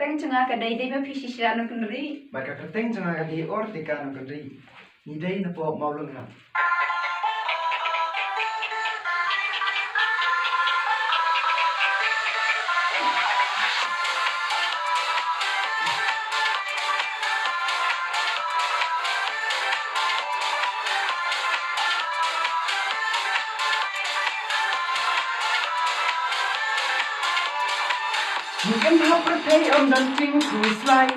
keteng cenga kadai dai ba pisi sirano kendri. Baka keteng cenga kadi ortika no kendri. Ni dai na po maulung na. Mungkin hapertai om dan cingku selai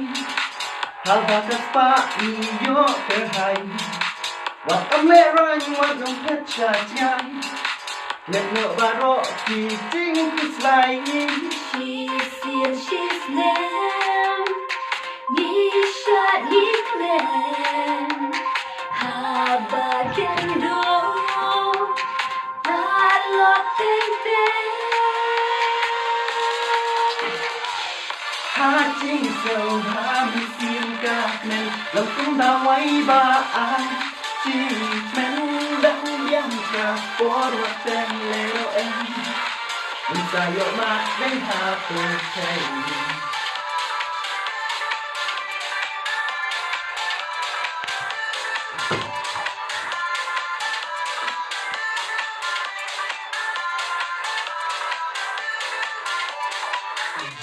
hal bakas pa iyo terhai wat om lerang wat om pecha jai let no baro ki cingku selai She's in, she's nem. Ni shat ni klen. Haba kendo. Alo teng teng. ha ching sâu ha mi xiên ca men lòng cũng đã quay ba ai chi men đang yang ca por wat ten leo em mình sa yo ma den ha per thai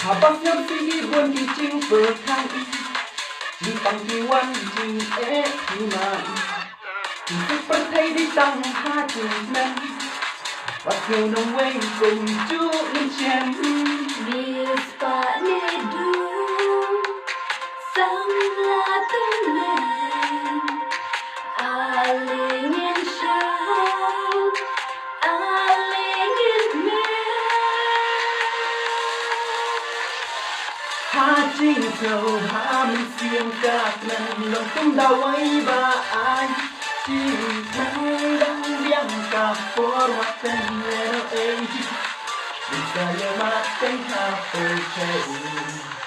habas nyam sigi buon ki ching per thang i di pang ki wan ching e ki man ki per thai di tang ha ching men wat kiêu nông quay cùng chú lên chen Miss pa ni du. Sang la tung len. Aling in shao. Aling in men. ha ching sâu ha mi xiên ca men lòng cũng đau ấy ba ai chi men đang biang ca por wat ten leo em mình sa yo ma ten ha per thai